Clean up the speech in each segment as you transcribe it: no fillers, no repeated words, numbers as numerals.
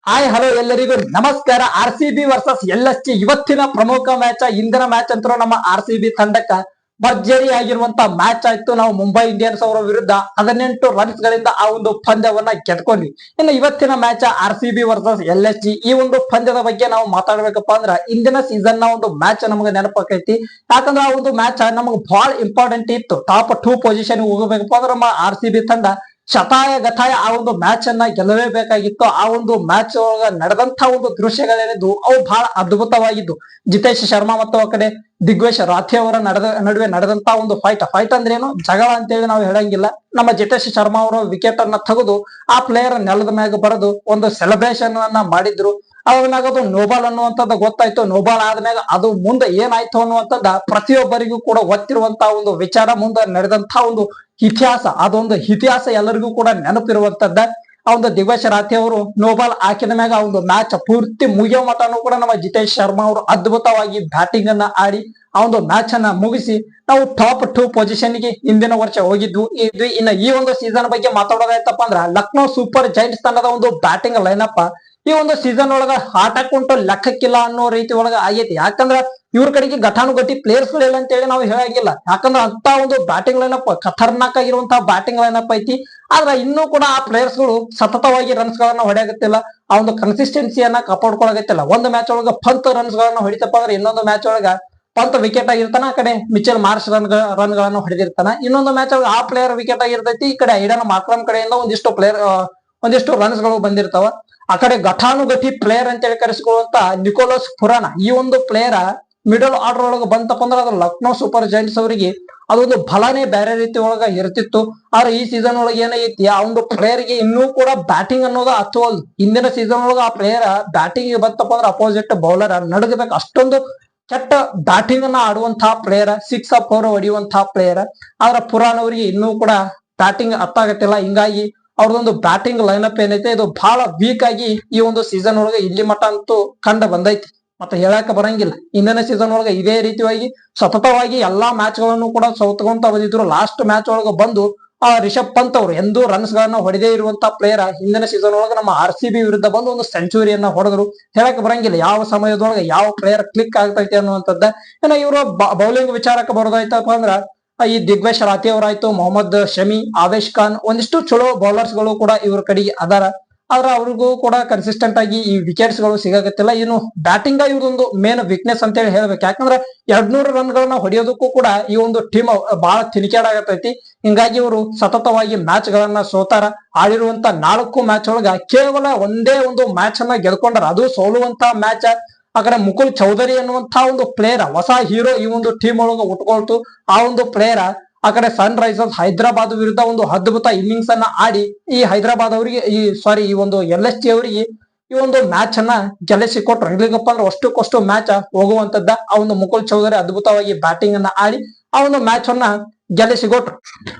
Hi hello ಎಲ್ಲರಿಗೂ ನಮಸ್ಕಾರ. RCB versus LSG ಇವತ್ತಿನ ಪ್ರಮುಖ ಮ್ಯಾಚ್. ಇಂದಿನ ಮ್ಯಾಚ್ ಅಂತೂ ನಮ್ಮ RCB ತಂಡಕ್ಕ ಭರ್ಜರಿ ಆಗಿರುವಂತ ಮ್ಯಾಚ್ ಆಯ್ತು. ನಾವು ಮುಂಬೈ ಇಂಡಿಯನ್ಸ್ ಅವರ ವಿರುದ್ಧ 18 ರನ್ಸ್ ಗಳಿಂದ ಆ ಒಂದು ಪಂದ್ಯವನ್ನ ಗೆದ್ಕೊಂಡ್ವಿ. ಇನ್ನು ಇವತ್ತಿನ ಮ್ಯಾಚ್ RCB ವರ್ಸಸ್ LSG ಈ ಒಂದು ಪಂದ್ಯದ ಬಗ್ಗೆ ನಾವು ಮಾತಾಡ್ಬೇಕಪ್ಪ ಅಂದ್ರ ಇಂದಿನ ಸೀಸನ್ ನ ಒಂದು ಮ್ಯಾಚ್ ನಮಗೆ ನೆನಪಾಕೈತಿ. ಯಾಕಂದ್ರೆ ಆ ಒಂದು ಮ್ಯಾಚ್ ನಮಗೆ ಬಹಳ ಇಂಪಾರ್ಟೆಂಟ್ ಇತ್ತು. ಟಾಪ್ 2 ಪೊಸಿಷನ್ ಹೋಗಬೇಕಪ್ಪ ಅಂದ್ರೆ ನಮ್ಮ RCB ತಂಡ ಶತಾಯ ಗತಾಯ ಆ ಒಂದು ಮ್ಯಾಚ್ ಅನ್ನ ಗೆಲ್ಲಲೇಬೇಕಾಗಿತ್ತು. ಆ ಒಂದು ಮ್ಯಾಚ್ ಒಳಗ ನಡೆದಂತ ಒಂದು ದೃಶ್ಯಗಳೇನಿದ್ದು ಅವು ಬಹಳ ಅದ್ಭುತವಾಗಿದ್ದು. ಜಿತೇಶ್ ಶರ್ಮಾ ಮತ್ತು ಆ ಕಡೆ ದಿಗ್ವೇಶ್ ರಾಥೆ ಅವರ ನಡುವೆ ನಡೆದಂತ ಒಂದು ಫೈಟ್ ಅಂದ್ರೆ ಏನು ಜಗಳ ಅಂತೇಳಿ ನಾವು ಹೇಳಂಗಿಲ್ಲ. ನಮ್ಮ ಜಿತೇಶ್ ಶರ್ಮಾ ಅವರ ವಿಕೆಟ್ ಅನ್ನ ತೆಗೆದು ಆ ಪ್ಲೇಯರ್ ನೆಲದ ಮ್ಯಾಗ ಬರೆದು ಒಂದು ಸೆಲೆಬ್ರೇಷನ್ ಅನ್ನ ಮಾಡಿದ್ರು. ಅವಾಗ ಅದು ನೋಬಾಲ್ ಅನ್ನುವಂಥದ್ದು ಗೊತ್ತಾಯ್ತು. ನೋಬಾಲ್ ಆದ್ಮ್ಯಾಗ ಅದು ಮುಂದೆ ಏನಾಯ್ತು ಅನ್ನುವಂಥದ್ದ ಪ್ರತಿಯೊಬ್ಬರಿಗೂ ಕೂಡ ಗೊತ್ತಿರುವಂತ ಒಂದು ವಿಚಾರ. ಮುಂದೆ ನಡೆದಂತ ಒಂದು ಇತಿಹಾಸ, ಅದೊಂದು ಇತಿಹಾಸ ಎಲ್ಲರಿಗೂ ಕೂಡ ನೆನಪಿರುವಂತದ್ದ. ಆ ಒಂದು ದಿಗ್ವೇಶ್ ರಾಥೆ ಅವರು ನೋಬಾಲ್ ಹಾಕಿದ ಮ್ಯಾಗ ಆ ಒಂದು ಮ್ಯಾಚ್ ಪೂರ್ತಿ ಮುಗಿಯೋ ಮಟನೂ ಕೂಡ ನಮ್ಮ ಜಿತೇಶ್ ಶರ್ಮಾ ಅವರು ಅದ್ಭುತವಾಗಿ ಬ್ಯಾಟಿಂಗ್ ಅನ್ನ ಆಡಿ ಆ ಒಂದು ಮ್ಯಾಚ್ ಅನ್ನ ಮುಗಿಸಿ ನಾವು ಟಾಪ್ 2 ಪೊಸಿಷನ್ ಗೆ ಹಿಂದಿನ ವರ್ಷ ಹೋಗಿದ್ವಿ. ಇನ್ನು ಈ ಒಂದು ಸೀಸನ್ ಬಗ್ಗೆ ಮಾತಾಡೋದಾಯ್ತಪ್ಪ ಅಂದ್ರ ಲಕ್ನೋ ಸೂಪರ್ ಜೈಂಟ್ಸ್ ತಂಡದ ಒಂದು ಬ್ಯಾಟಿಂಗ್ ಲೈನಪ್ ಈ ಒಂದು ಸೀಸನ್ ಒಳಗ ಆಟಕ್ಕುಂಟು ಲೆಕ್ಕಕ್ಕಿಲ್ಲ ಅನ್ನೋ ರೀತಿ ಒಳಗ ಆಗೈತಿ. ಯಾಕಂದ್ರ ಇವ್ರ ಕಡೆಗೆ ಘಟಾನುಘಟಿ ಪ್ಲೇಯರ್ಸ್ ಗಳಿಲ್ಲ ಅಂತ ಹೇಳಿ ನಾವು ಹೇಳಂಗಿಲ್ಲ. ಯಾಕಂದ್ರ ಅಂತ ಒಂದು ಬ್ಯಾಟಿಂಗ್ ಲೈನಪ್ ಖತರ್ನಾಕ್ ಆಗಿರುವಂತಹ ಬ್ಯಾಟಿಂಗ್ ಲೈನಪ್ ಐತಿ. ಆದ್ರ ಇನ್ನೂ ಕೂಡ ಆ ಪ್ಲೇಯರ್ಸ್ ಗಳು ಸತತವಾಗಿ ರನ್ಸ್ ಗಳನ್ನ ಹೊಡೆಯಾಗತ್ತಿಲ್ಲ. ಆ ಒಂದು ಕನ್ಸಿಸ್ಟೆನ್ಸಿಯನ್ನ ಕಾಪಾಡ್ಕೊಳಗತ್ತಿಲ್ಲ. ಒಂದು ಮ್ಯಾಚ್ ಒಳಗ ಪಂತ್ ರನ್ಸ್ ಗಳನ್ನ ಹೊಡಿತಪ್ಪ ಅಂದ್ರೆ ಇನ್ನೊಂದು ಮ್ಯಾಚ್ ಒಳಗ ಪಂತ್ ವಿಕೆಟ್ ಆಗಿರ್ತಾನ, ಆ ಕಡೆ ಮಿಚೆಲ್ ಮಾರ್ಷ್ ರನ್ ಗಳನ್ನು ಹೊಡೆದಿರ್ತಾನ. ಇನ್ನೊಂದು ಮ್ಯಾಚ್ ಒಳಗ ಆ ಪ್ಲೇಯರ್ ವಿಕೆಟ್ ಆಗಿರ್ತೈತಿ, ಈ ಕಡೆ ಐಡನ್ ಮಾರ್ಕ್ರಮ್ ಕಡೆಯಿಂದ ಒಂದಿಷ್ಟು ರನ್ಸ್ ಗಳು ಬಂದಿರ್ತಾವ. ಆ ಕಡೆ ಘಟಾನುಘಟಿ ಪ್ಲೇಯರ್ ಅಂತ ಹೇಳಿ ಕರೆಸಿಕೊಳ್ಳುವಂತ ನಿಕೋಲಸ್ ಪುರಾಣ ಈ ಒಂದು ಪ್ಲೇಯರ್ ಮಿಡಲ್ ಆರ್ಡರ್ ಒಳಗೆ ಬಂತಪ್ಪ ಅಂದ್ರೆ ಅದು ಲಕ್ನೋ ಸೂಪರ್ ಜೈಂಟ್ಸ್ ಅವರಿಗೆ ಅದೊಂದು ಬಲನೇ ಬೇರೆ ರೀತಿ ಒಳಗ ಇರ್ತಿತ್ತು. ಆದ್ರೆ ಈ ಸೀಸನ್ ಒಳಗೆ ಏನೈತಿ ಆ ಒಂದು ಪ್ಲೇಯರ್ ಗೆ ಇನ್ನೂ ಕೂಡ ಬ್ಯಾಟಿಂಗ್ ಅನ್ನೋದು ಹತ್ತುವಲ್ದು. ಹಿಂದಿನ ಸೀಸನ್ ಒಳಗ ಆ ಪ್ಲೇಯರ್ ಬ್ಯಾಟಿಂಗ್ ಬಂತಪ್ಪ ಅಂದ್ರೆ ಅಪೋಸಿಟ್ ಬೌಲರ್ ನಡಗಬೇಕು, ಅಷ್ಟೊಂದು ಕೆಟ್ಟ ಬ್ಯಾಟಿಂಗ್ ಅನ್ನ ಆಡುವಂತಹ ಪ್ಲೇಯರ್, 6 4 ಹೊಡೆಯುವಂತಹ ಪ್ಲೇಯರ್. ಆದ್ರ ಪುರಾನ್ ಅವರಿಗೆ ಇನ್ನೂ ಕೂಡ ಬ್ಯಾಟಿಂಗ್ ಅತ್ತಾಗತ್ತಿಲ್ಲ. ಹಿಂಗಾಗಿ ಅವ್ರದೊಂದು ಬ್ಯಾಟಿಂಗ್ ಲೈನಪ್ ಏನೈತೆ ಇದು ಬಹಳ ವೀಕ್ ಆಗಿ ಈ ಒಂದು ಸೀಸನ್ ಒಳಗೆ ಇಲ್ಲಿ ಮಟ್ಟ ಅಂತೂ ಕಂಡ ಬಂದೈತಿ. ಮತ್ತೆ ಹೇಳಕ ಬರಂಗಿಲ್ಲ. ಹಿಂದಿನ ಸೀಸನ್ ಒಳಗೆ ಇದೇ ರೀತಿಯಾಗಿ ಸತತವಾಗಿ ಎಲ್ಲಾ ಮ್ಯಾಚ್ ಗಳನ್ನು ಕೂಡ ಸೋತ್ಕೊಂತ ಬಂದಿದ್ರು. ಲಾಸ್ಟ್ ಮ್ಯಾಚ್ ಒಳಗೆ ಬಂದು ರಿಷಬ್ ಪಂತ್ ಅವರು ಎಂದೂ ರನ್ಸ್ ಗಳನ್ನ ಹೊಡೆದೇ ಇರುವಂತ ಪ್ಲೇಯರ್ ಹಿಂದಿನ ಸೀಸನ್ ಒಳಗೆ ನಮ್ಮ RCB ವಿರುದ್ಧ ಬಂದು ಒಂದು ಸೆಂಚುರಿಯನ್ನ ಹೊಡೆದ್ರು. ಹೇಳಕ್ ಬರಂಗಿಲ್ಲ ಯಾವ ಸಮಯದೊಳಗೆ ಯಾವ ಪ್ಲೇಯರ್ ಕ್ಲಿಕ್ ಆಗ್ತೈತಿ ಅನ್ನುವಂಥದ್ದ. ಇನ್ನು ಇವರು ಬೌಲಿಂಗ್ ವಿಚಾರಕ್ಕೆ ಬರೋದಾಯ್ತಪ್ಪ ಅಂದ್ರ ಈ ದಿಗ್ವೇಶ್ ರಾಥೆ ಅವರಾಯ್ತು, ಮೊಹಮ್ಮದ್ ಶಮಿ, ಆವೇಶ್ ಖಾನ್ ಒಂದಿಷ್ಟು ಚಲೋ ಬೌಲರ್ಸ್ ಗಳು ಕೂಡ ಇವ್ರ ಕಡೆಗೆ ಅದಾರ. ಆದ್ರೆ ಅವ್ರಿಗೂ ಕೂಡ ಕನ್ಸಿಸ್ಟೆಂಟ್ ಆಗಿ ಈ ವಿಕೆಟ್ಸ್ ಗಳು ಸಿಗಕತ್ತಿಲ್ಲ. ಇನ್ನು ಬ್ಯಾಟಿಂಗ್ ಇವ್ರದೊಂದು ಮೇನ್ ವೀಕ್ನೆಸ್ ಅಂತ ಹೇಳಿ ಹೇಳ್ಬೇಕು. ಯಾಕಂದ್ರೆ 200 ರನ್ ಗಳನ್ನ ಹೊಡೆಯೋದಕ್ಕೂ ಕೂಡ ಈ ಒಂದು ಟೀಮ್ ಬಹಳ ತಿನಿಕೇಡಾಗತೈತಿ. ಹಿಂಗಾಗಿ ಇವರು ಸತತವಾಗಿ ಮ್ಯಾಚ್ ಗಳನ್ನ ಸೋತಾರ. ಆಡಿರುವಂತ 4 ಮ್ಯಾಚ್ ಒಳಗ ಕೇವಲ ಒಂದೇ ಒಂದು ಮ್ಯಾಚ್ ಅನ್ನ ಗೆದ್ಕೊಂಡಾರ, ಅದು ಸೋಲುವಂತ ಮ್ಯಾಚ್. ಆ ಕಡೆ ಮುಕುಲ್ ಚೌಧರಿ ಅನ್ನುವಂತಹ ಒಂದು ಪ್ಲೇಯರ್ ಹೊಸ ಹೀರೋ ಈ ಒಂದು ಟೀಮ್ ಒಳಗ ಉಟ್ಕೊಳ್ತು. ಆ ಒಂದು ಪ್ಲೇಯರ್ ಆ ಕಡೆ ಸನ್ ರೈಸರ್ಸ್ ಹೈದರಾಬಾದ್ ವಿರುದ್ಧ ಒಂದು ಅದ್ಭುತ ಇನ್ನಿಂಗ್ಸ್ ಅನ್ನ ಆಡಿ ಈ ಹೈದರಾಬಾದ್ ಅವರಿಗೆ ಈ ಒಂದು LSG ಅವರಿಗೆ ಈ ಒಂದು ಮ್ಯಾಚ್ ಅನ್ನ ಗೆಲ್ಲಿಸಿ ಕೊಟ್ರು. ಇಲ್ಲಿಗಪ್ಪ ಅಂದ್ರೆ ಅಷ್ಟಕ್ಕಷ್ಟು ಮ್ಯಾಚ್ ಹೋಗುವಂತದ್ದ. ಆ ಒಂದು ಮುಕುಲ್ ಚೌಧರಿ ಅದ್ಭುತವಾಗಿ ಬ್ಯಾಟಿಂಗ್ ಅನ್ನ ಆಡಿ ಆ ಒಂದು ಮ್ಯಾಚ್ ಅನ್ನ ಗೆಲ್ಲಿಸಿ ಕೊಟ್ರು.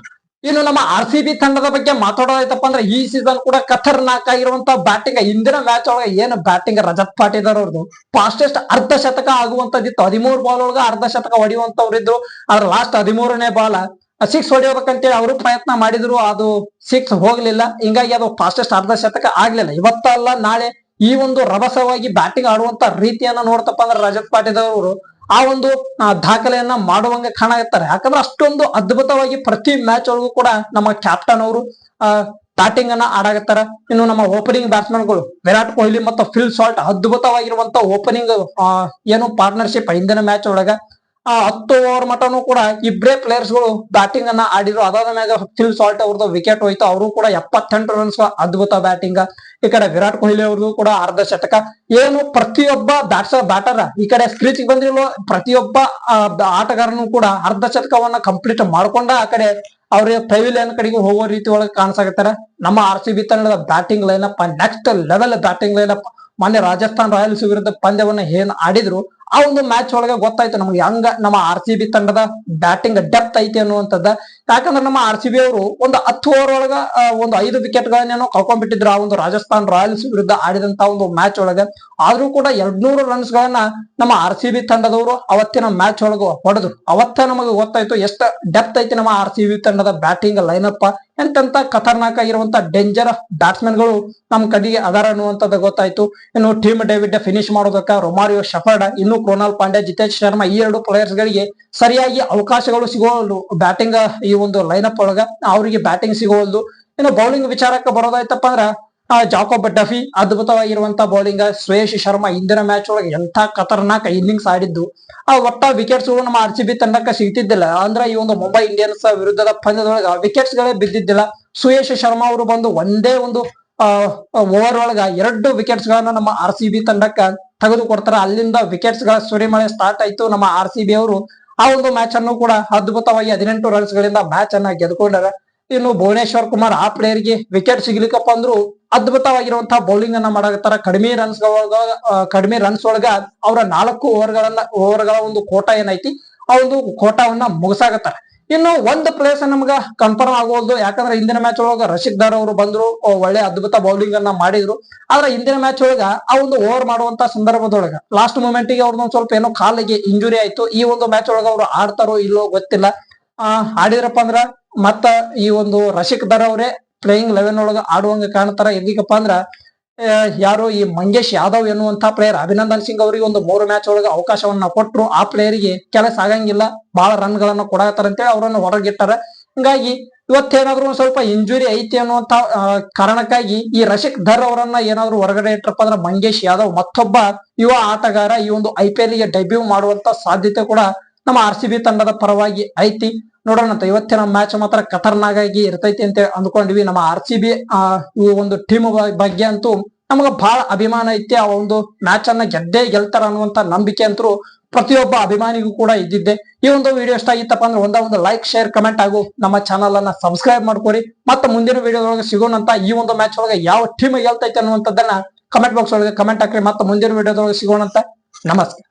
ಇನ್ನು ನಮ್ಮ RCB ತಂಡದ ಬಗ್ಗೆ ಮಾತಾಡೋದಾಯ್ತಪ್ಪ ಅಂದ್ರೆ ಈ ಸೀಸನ್ ಕೂಡ ಖತರ್ನಾಕ್ ಆಗಿರುವಂತ ಬ್ಯಾಟಿಂಗ್. ಹಿಂದಿನ ಮ್ಯಾಚ್ ಒಳಗೆ ಏನು ಬ್ಯಾಟಿಂಗ್ ರಜತ್ ಪಾಟೀದಾರ್ ಅವ್ರದ್ದು ಫಾಸ್ಟೆಸ್ಟ್ ಅರ್ಧ ಶತಕ ಆಗುವಂತದಿತ್ತು. 13 ಬಾಲ್ ಒಳಗ ಅರ್ಧ ಶತಕ ಹೊಡೆಯುವಂತವ್ರು ಇದ್ರು. ಆದ್ರೆ ಲಾಸ್ಟ್ 13ನೇ ಬಾಲ್ 6 ಹೊಡೆಯೋಬೇಕಂತೇಳಿ ಅವರು ಪ್ರಯತ್ನ ಮಾಡಿದ್ರು, ಅದು 6 ಹೋಗ್ಲಿಲ್ಲ. ಹಿಂಗಾಗಿ ಅದು ಫಾಸ್ಟೆಸ್ಟ್ ಅರ್ಧ ಶತಕ ಆಗ್ಲಿಲ್ಲ. ಇವತ್ತಲ್ಲ ನಾಳೆ ಈ ಒಂದು ರಭಸವಾಗಿ ಬ್ಯಾಟಿಂಗ್ ಆಡುವಂತ ರೀತಿಯನ್ನ ನೋಡ್ತಪ್ಪ ಅಂದ್ರೆ ರಜತ್ ಪಾಟೀದಾರ್ ಅವರು ಆ ಒಂದು ದಾಖಲೆಯನ್ನ ಮಾಡುವಂಗೆ ಕಾಣಾಗುತ್ತಾರೆ. ಯಾಕಂದ್ರೆ ಅಷ್ಟೊಂದು ಅದ್ಭುತವಾಗಿ ಪ್ರತಿ ಮ್ಯಾಚ್ ಒಳಗೂ ಕೂಡ ನಮ್ಮ ಕ್ಯಾಪ್ಟನ್ ಅವರು ಬ್ಯಾಟಿಂಗ್ ಅನ್ನ ಆಡಾಗತ್ತಾರ. ಇನ್ನು ನಮ್ಮ ಓಪನಿಂಗ್ ಬ್ಯಾಟ್ಸ್ಮನ್ ಗಳು ವಿರಾಟ್ ಕೊಹ್ಲಿ ಮತ್ತು ಫಿಲ್ ಸಾಲ್ಟ್ ಅದ್ಭುತವಾಗಿರುವಂತ ಓಪನಿಂಗ್ ಏನು ಪಾರ್ಟ್ನರ್ಶಿಪ್ ಹಿಂದಿನ ಮ್ಯಾಚ್ ಒಳಗ 10 ಓವರ್ ಮಟನು ಕೂಡ ಇಬ್ಬರೇ ಪ್ಲೇಯರ್ಸ್ ಗಳು ಬ್ಯಾಟಿಂಗ್ ಅನ್ನ ಆಡಿದ್ರು. ಅದಾದ ಮ್ಯಾಗ ಫಿಲ್ ಸಾಲ್ಟ್ ಅವ್ರದ್ದು ವಿಕೆಟ್ ಹೋಯ್ತು. ಅವರು ಕೂಡ 78 ರನ್ಸ್ ಅದ್ಭುತ ಬ್ಯಾಟಿಂಗ್. ಈ ಕಡೆ ವಿರಾಟ್ ಕೊಹ್ಲಿ ಅವ್ರದ್ದು ಕೂಡ ಅರ್ಧ ಶತಕ. ಏನು ಪ್ರತಿಯೊಬ್ಬ ಬ್ಯಾಟರ್ ಈ ಕಡೆ ಸ್ಕ್ರೀಚ್ ಬಂದಿರೋ ಪ್ರತಿಯೊಬ್ಬ ಆಟಗಾರನು ಕೂಡ ಅರ್ಧ ಶತಕವನ್ನ ಕಂಪ್ಲೀಟ್ ಮಾಡ್ಕೊಂಡ ಆ ಕಡೆ ಅವ್ರಿಗೆ ಪೆವಿಲಿಯನ್ ಕಡೆಗೆ ಹೋಗೋ ರೀತಿ ಒಳಗೆ ಕಾಣಿಸಾಕತ್ತಾರ. ನಮ್ಮ RCB ತಂಡದ batting lineup next level batting lineup. ಮೊನ್ನೆ ರಾಜಸ್ಥಾನ್ ರಾಯಲ್ಸ್ ವಿರುದ್ಧ ಪಂದ್ಯವನ್ನ ಏನ್ ಆಡಿದ್ರು ಆ ಒಂದು ಮ್ಯಾಚ್ ಒಳಗೆ ಗೊತ್ತಾಯ್ತು ನಮ್ಗೆ ಹಂಗ ನಮ್ಮ RCB ತಂಡದ ಬ್ಯಾಟಿಂಗ್ ಡೆಪ್ತ್ ಐತಿ ಅನ್ನುವಂಥದ್ದ. ಯಾಕಂದ್ರೆ ನಮ್ಮ RCB ಅವರು ಒಂದು 10 ಓವರ್ ಒಳಗ ಒಂದು 5 ವಿಕೆಟ್ ಗಳನ್ನೇನೋ ಕಳ್ಕೊಂಡ್ಬಿಟ್ಟಿದ್ರು ಆ ಒಂದು ರಾಜಸ್ಥಾನ್ ರಾಯಲ್ಸ್ ವಿರುದ್ಧ ಆಡಿದಂತ ಒಂದು ಮ್ಯಾಚ್ ಒಳಗೆ. ಆದ್ರೂ ಕೂಡ 200 ರನ್ಸ್ ಗಳನ್ನ ನಮ್ಮ RCB ತಂಡದವರು ಅವತ್ತಿನ ಮ್ಯಾಚ್ ಒಳಗ ಹೊಡೆದ್ರು. ಅವತ್ತ ನಮಗೆ ಗೊತ್ತಾಯ್ತು ಎಷ್ಟು ಡೆಪ್ತ್ ಐತಿ ನಮ್ಮ RCB ತಂಡದ ಬ್ಯಾಟಿಂಗ್ ಲೈನಪ್. ಎಂತೆಂತ ಖತರ್ನಾಕ್ ಆಗಿರುವಂತ ಡೇಂಜರ್ ಬ್ಯಾಟ್ಸ್ಮನ್ ಗಳು ನಮ್ ಕಡೆಗೆ ಅದಾರ ಅನ್ನುವಂಥದ್ದು ಗೊತ್ತಾಯ್ತು. ಇನ್ನು ಟೀಮ್ ಡೇವಿಡ್ ಫಿನಿಶ್ ಮಾಡೋದಕ್ಕ ರೊಮಾರಿಯೋ ಶಫರ್ಡ್, ಇನ್ನು ಕ್ರೋನಾಲ್ ಪಾಂಡ್ಯ, ಜಿತೇಶ್ ಶರ್ಮಾ ಈ ಎರಡು ಪ್ಲೇಯರ್ಸ್ ಗಳಿಗೆ ಸರಿಯಾಗಿ ಅವಕಾಶಗಳು ಸಿಗೋಲ್ದು ಬ್ಯಾಟಿಂಗ್ ಈ ಒಂದು ಲೈನಪ್ ಒಳಗ ಅವರಿಗೆ ಬ್ಯಾಟಿಂಗ್ ಸಿಗೋಲ್ದು. ಇನ್ನು ಬೌಲಿಂಗ್ ವಿಚಾರಕ್ಕೆ ಬರೋದಾಯ್ತಪ್ಪ ಅಂದ್ರ ಜಾಕೋಬ್ ಡಫಿ ಅದ್ಭುತವಾಗಿರುವಂತ ಬೌಲಿಂಗ್, ಶ್ರೇಯಸ್ ಶರ್ಮಾ ಇಂದಿನ ಮ್ಯಾಚ್ ಒಳಗೆ ಎಂಥ ಖತರ್ನಾಕ್ ಇನ್ನಿಂಗ್ಸ್ ಆಡಿದ್ದು. ಆ ಒಟ್ಟ ವಿಕೆಟ್ಸ್ ಗಳು ನಮ್ಮ RCB ತಂಡಕ್ಕೆ ಸಿಗ್ತಿದ್ದಿಲ್ಲ. ಅಂದ್ರೆ ಈ ಒಂದು ಮುಂಬೈ ಇಂಡಿಯನ್ಸ್ ವಿರುದ್ಧದ ಪಂದ್ಯದೊಳಗ ವಿಕೆಟ್ಸ್ ಗಳೇ ಬಿದ್ದಿದ್ದಿಲ್ಲ. ಶ್ರೇಯಸ್ ಶರ್ಮಾ ಅವರು ಬಂದು ಒಂದೇ ಒಂದು ಓವರ್ ಒಳಗ 2 ವಿಕೆಟ್ಸ್ ಗಳನ್ನ ನಮ್ಮ RCB ತಂಡಕ್ಕ ತೆಗೆದು ಕೊಡ್ತಾರ. ಅಲ್ಲಿಂದ ವಿಕೆಟ್ಸ್ ಗಳ ಸುರಿಮಳೆ ಸ್ಟಾರ್ಟ್ ಆಯ್ತು. ನಮ್ಮ RCB ಅವರು ಆ ಒಂದು ಮ್ಯಾಚ್ ಅನ್ನು ಕೂಡ ಅದ್ಭುತವಾಗಿ 18 ರನ್ಸ್ ಗಳಿಂದ ಮ್ಯಾಚ್ ಅನ್ನ ಗೆದ್ಕೊಂಡಾರ. ಇನ್ನು ಭುವನೇಶ್ವರ್ ಕುಮಾರ್ ಆ ಪ್ಲೇಯರ್ ಗೆ ವಿಕೆಟ್ ಸಿಗ್ಲಿಕ್ಕಪ್ಪ ಅಂದ್ರು ಅದ್ಭುತವಾಗಿರುವಂತಹ ಬೌಲಿಂಗ್ ಅನ್ನ ಮಾಡಕತ್ತಾರ. ಕಡಿಮೆ ರನ್ಸ್ ಒಳಗ ಅವರ 4 ಓವರ್ಗಳ ಒಂದು ಕೋಟ ಏನೈತಿ ಆ ಒಂದು ಕೋಟವನ್ನ ಮುಗಿಸಾಕತ್ತಾರ. ಇನ್ನು ಒಂದು ಪ್ಲೇಸ್ ನಮ್ಗ ಕನ್ಫರ್ಮ್ ಆಗೋದು, ಯಾಕಂದ್ರೆ ಇಂದಿನ ಮ್ಯಾಚ್ ಒಳಗ ರಶೀದ್ ದಾರ್ ಅವರು ಬಂದ್ರು, ಒಳ್ಳೆ ಅದ್ಭುತ ಬೌಲಿಂಗ್ ಅನ್ನ ಮಾಡಿದ್ರು. ಆದ್ರೆ ಇಂದಿನ ಮ್ಯಾಚ್ ಒಳಗ ಆ ಒಂದು ಓವರ್ ಮಾಡುವಂತ ಸಂದರ್ಭದೊಳಗ ಲಾಸ್ಟ್ ಮೂಮೆಂಟ್ ಗೆ ಅವ್ರದ್ದು ಸ್ವಲ್ಪ ಏನೋ ಕಾಲಿಗೆ ಇಂಜುರಿ ಆಯ್ತು. ಈ ಒಂದು ಮ್ಯಾಚ್ ಒಳಗ ಅವ್ರು ಆಡ್ತಾರೋ ಇಲ್ಲೋ ಗೊತ್ತಿಲ್ಲ. ಆಡಿದ್ರಪ್ಪ ಅಂದ್ರ ಮತ್ತ ಈ ಒಂದು ರಶೀದ್ ದಾರ್ ಅವರೇ ಪ್ಲೇಯಿಂಗ್ 11 ಒಳಗ ಆಡುವಂಗ ಕಾಣ್ತಾರ. ಎಲ್ಲಿಗಪ್ಪ ಅಂದ್ರ ಯಾರು ಈ ಮಂಗೇಶ್ ಯಾದವ್ ಎನ್ನುವಂತ ಪ್ಲೇಯರ್ ಅಭಿನಂದನ್ ಸಿಂಗ್ ಅವರಿಗೆ ಒಂದು 3 ಮ್ಯಾಚ್ ಒಳಗ ಅವಕಾಶವನ್ನ ಕೊಟ್ರು. ಆ ಪ್ಲೇಯರ್ ಗೆ ಕೆಲಸ ಆಗಂಗಿಲ್ಲ, ಬಹಳ ರನ್ ಗಳನ್ನ ಕೊಡಾತಾರಂತೇಳಿ ಅವರನ್ನು ಹೊರಗಿಟ್ಟಾರ. ಹಿಂಗಾಗಿ ಇವತ್ತೇನಾದ್ರು ಒಂದ್ ಸ್ವಲ್ಪ ಇಂಜುರಿ ಐತಿ ಅನ್ನುವಂತ ಕಾರಣಕ್ಕಾಗಿ ಈ ರಶೀದ್ ಧರ್ ಅವರನ್ನ ಏನಾದ್ರು ಹೊರಗಡೆ ಇಟ್ರಪ್ಪ ಅಂದ್ರ ಮಂಗೇಶ್ ಯಾದವ್ ಮತ್ತೊಬ್ಬ ಯುವ ಆಟಗಾರ ಈ ಒಂದು IPL ಗೆ ಡೆಬ್ಯೂ ಮಾಡುವಂತ ಸಾಧ್ಯತೆ ಕೂಡ ನಮ್ಮ RCB ತಂಡದ ಪರವಾಗಿ ಐತಿ. ನೋಡೋಣ ಇವತ್ತಿನ ಮ್ಯಾಚ್ ಮಾತ್ರ ಖತರ್ನಾಕ್ ಆಗಿ ಇರ್ತೈತಿ ಅಂತ ಅಂದ್ಕೊಂಡಿವಿ. ನಮ್ಮ RCB ಈ ಒಂದು ಟೀಮ್ ಬಗ್ಗೆ ಅಂತೂ ನಮಗ ಬಹಳ ಅಭಿಮಾನ ಐತಿ. ಆ ಒಂದು ಮ್ಯಾಚ್ ಅನ್ನ ಗೆದ್ದೇ ಗೆಲ್ತಾರ ಅನ್ನುವಂತ ನಂಬಿಕೆ ಅಂತೂ ಪ್ರತಿಯೊಬ್ಬ ಅಭಿಮಾನಿಗೂ ಕೂಡ ಇದ್ದಿದ್ದೆ. ಈ ಒಂದು ವಿಡಿಯೋ ಇಷ್ಟ ಆಗಿತ್ತಪ್ಪ ಅಂದ್ರೆ ಒಂದು ಲೈಕ್, ಶೇರ್, ಕಮೆಂಟ್ ಹಾಗೂ ನಮ್ಮ ಚಾನಲ್ ಅನ್ನ ಸಬ್ಸ್ಕ್ರೈಬ್ ಮಾಡ್ಕೊರಿ. ಮತ್ತೆ ಮುಂದಿನ ವಿಡಿಯೋದೊಳಗೆ ಸಿಗೋಣಂತ. ಈ ಒಂದು ಮ್ಯಾಚ್ ಒಳಗೆ ಯಾವ ಟೀಮ್ ಗೆಲ್ತೈತೆ ಅನ್ನುವಂಥದ್ದನ್ನ ಕಮೆಂಟ್ ಬಾಕ್ಸ್ ಒಳಗೆ ಕಮೆಂಟ್ ಹಾಕ್ರಿ. ಮತ್ತೆ ಮುಂದಿನ ವಿಡಿಯೋದೊಳಗೆ ಸಿಗೋಣಂತ. ನಮಸ್ಕಾರ.